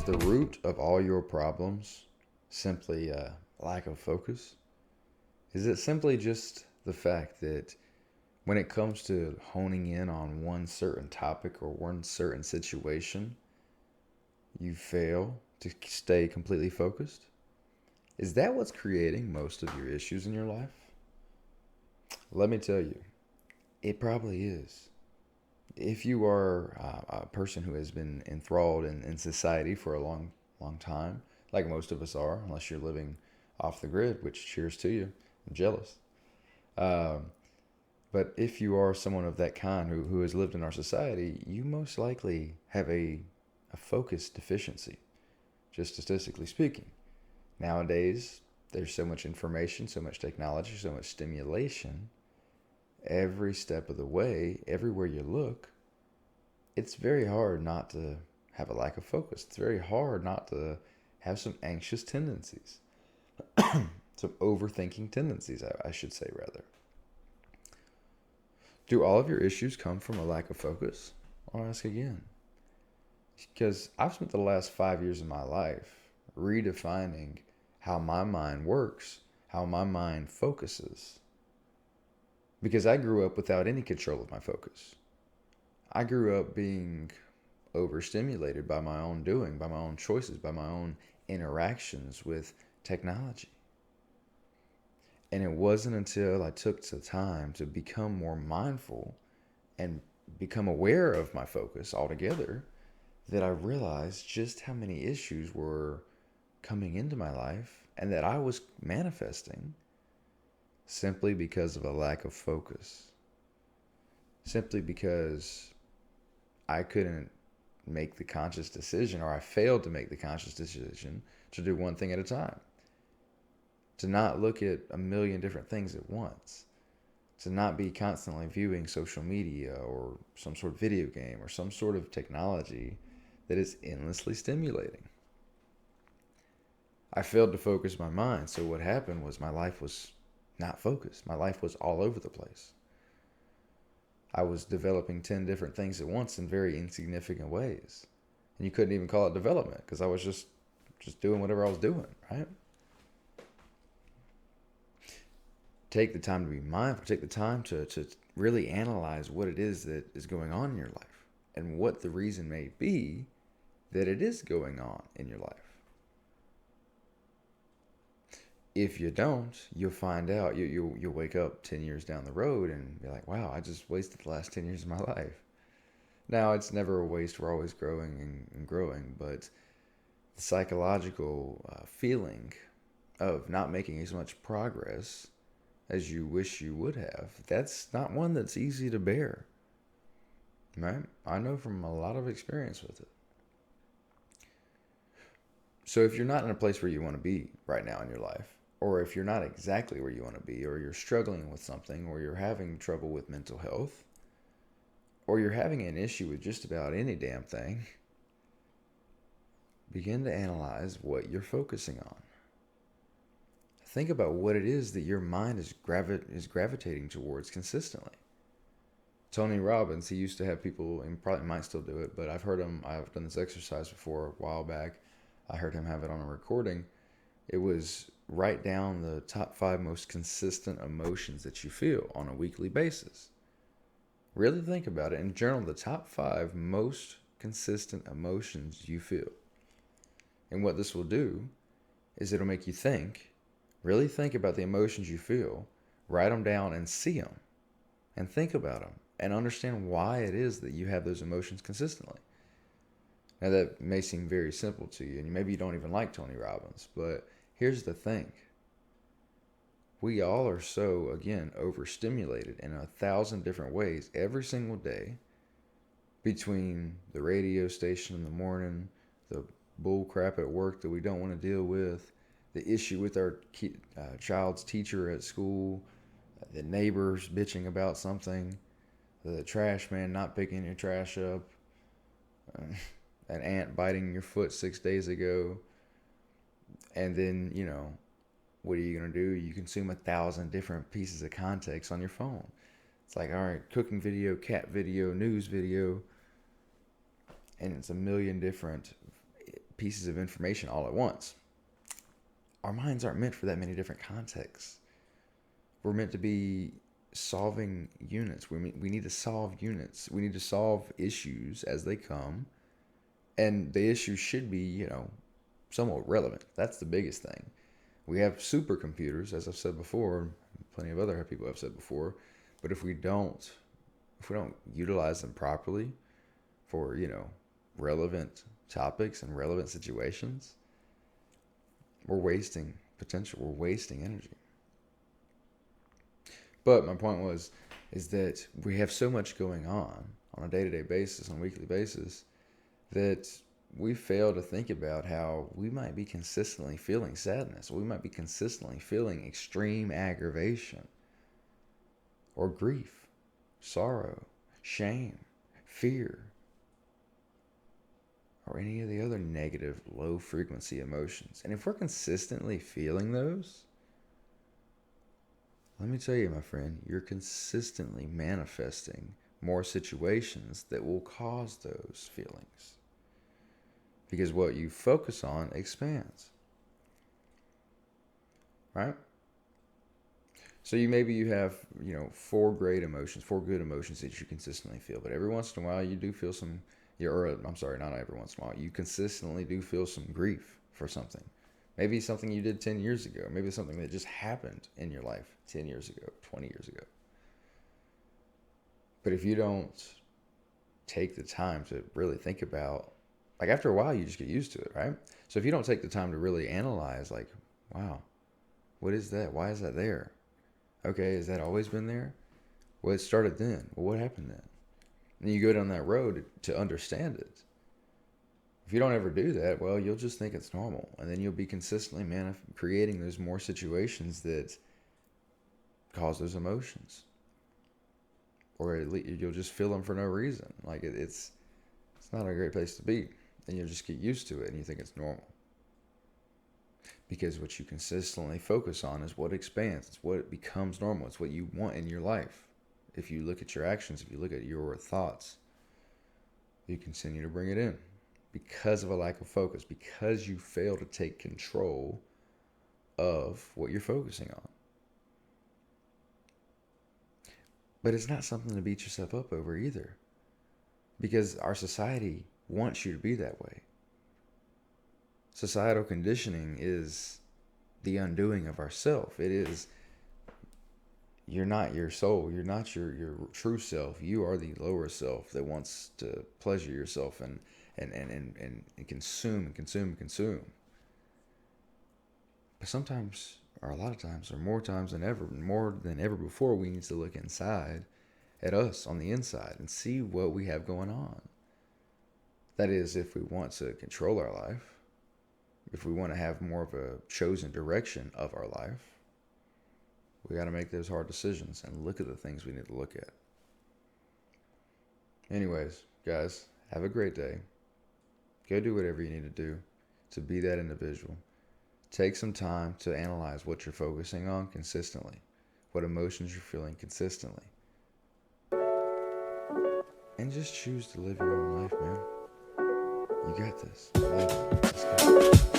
the root of all your problems simply a lack of focus? Is it simply just the fact that when it comes to honing in on one certain topic or one certain situation, you fail to stay completely focused? Is that what's creating most of your issues in your life? Let me tell you, it probably is. If you are a person who has been enthralled in society for a long time, like most of us are, unless you're living off the grid, which cheers to you. I'm jealous. Um, but if you are someone of that kind who has lived in our society, you most likely have a focus deficiency, just statistically speaking. Nowadays, there's so much information, so much technology, so much stimulation every step of the way, everywhere you look. It's very hard not to have a lack of focus. It's very hard not to have some anxious tendencies, some overthinking tendencies, I should say, rather. Do all of your issues come from a lack of focus? I'll ask again. Because I've spent the last 5 years of my life redefining how my mind works, how my mind focuses. Because I grew up without any control of my focus. I grew up being overstimulated by my own doing, by my own choices, by my own interactions with technology. And it wasn't until I took the time to become more mindful and become aware of my focus altogether that I realized just how many issues were coming into my life and that I was manifesting simply because of a lack of focus. Simply because I couldn't make the conscious decision, or I failed to make the conscious decision to do one thing at a time. To not look at a million different things at once. To not be constantly viewing social media or some sort of video game or some sort of technology that is endlessly stimulating. I failed to focus my mind, so what happened was my life was not focused. My life was all over the place. I was developing 10 different things at once in very insignificant ways. And you couldn't even call it development because I was just doing whatever I was doing, right? Take the time to be mindful. Take the time to really analyze what it is that is going on in your life and what the reason may be that it is going on in your life. If you don't, you'll find out. You'll wake up 10 years down the road and be like, wow, I just wasted the last 10 years of my life. Now, it's never a waste. We're always growing and growing. But the psychological feeling of not making as much progress as you wish you would have, that's not one that's easy to bear. Right? I know from a lot of experience with it. So if you're not in a place where you want to be right now in your life, or if you're not exactly where you want to be, or you're struggling with something, or you're having trouble with mental health, or you're having an issue with just about any damn thing, begin to analyze what you're focusing on. Think about what it is that your mind is gravitating towards consistently. Tony Robbins, he used to have people, and probably might still do it, but I've done this exercise before a while back. I heard him have it on a recording. It was write down the top 5 most consistent emotions that you feel on a weekly basis. Really think about it and journal the top 5 most consistent emotions you feel. And what this will do is it'll make you think, really think about the emotions you feel, write them down and see them, and think about them, and understand why it is that you have those emotions consistently. Now, that may seem very simple to you, and maybe you don't even like Tony Robbins, but here's the thing. We all are so, again, overstimulated in 1,000 different ways every single day between the radio station in the morning, the bull crap at work that we don't want to deal with, the issue with our child's teacher at school, the neighbors bitching about something, the trash man not picking your trash up, an ant biting your foot 6 days ago, and then, what are you going to do? You consume 1,000 different pieces of context on your phone. It's like, all right, cooking video, cat video, news video, and it's a million different pieces of information all at once. Our minds aren't meant for that many different contexts. We're meant to be solving units. We need to solve units. We need to solve issues as they come. And the issues should be, somewhat relevant. That's the biggest thing. We have supercomputers, as I've said before, plenty of other people have said before, but if we don't utilize them properly for, relevant topics and relevant situations, we're wasting potential. We're wasting energy. But my point is that we have so much going on a day-to-day basis, on a weekly basis, that we fail to think about how we might be consistently feeling sadness. We might be consistently feeling extreme aggravation or grief, sorrow, shame, fear, or any of the other negative, low-frequency emotions. And if we're consistently feeling those, let me tell you, my friend, you're consistently manifesting more situations that will cause those feelings. Because what you focus on expands. Right? So you have, 4 good emotions that you consistently feel. But every once in a while you do feel not every once in a while. You consistently do feel some grief for something. Maybe something you did 10 years ago. Maybe something that just happened in your life 10 years ago, 20 years ago. But if you don't take the time to really think about, like after a while, you just get used to it, right? So if you don't take the time to really analyze, like, wow, what is that? Why is that there? Okay, has that always been there? Well, it started then. Well, what happened then? And you go down that road to understand it. If you don't ever do that, well, you'll just think it's normal. And then you'll be consistently creating those more situations that cause those emotions. Or at least you'll just feel them for no reason. Like it's not a great place to be. And you'll just get used to it and you think it's normal. Because what you consistently focus on is what expands. It's what becomes normal. It's what you want in your life. If you look at your actions, if you look at your thoughts, you continue to bring it in. Because of a lack of focus, because you fail to take control of what you're focusing on. But it's not something to beat yourself up over either. Because our society wants you to be that way. Societal conditioning is the undoing of ourself. It is, you're not your soul. You're not your true self. You are the lower self that wants to pleasure yourself and consume. But sometimes, or a lot of times, or more than ever before, we need to look inside at us on the inside and see what we have going on. That is, if we want to control our life, if we want to have more of a chosen direction of our life, we got to make those hard decisions and look at the things we need to look at. Anyways, guys, have a great day. Go do whatever you need to do to be that individual. Take some time to analyze what you're focusing on consistently, what emotions you're feeling consistently. And just choose to live your own life, man. You got this. Let's go.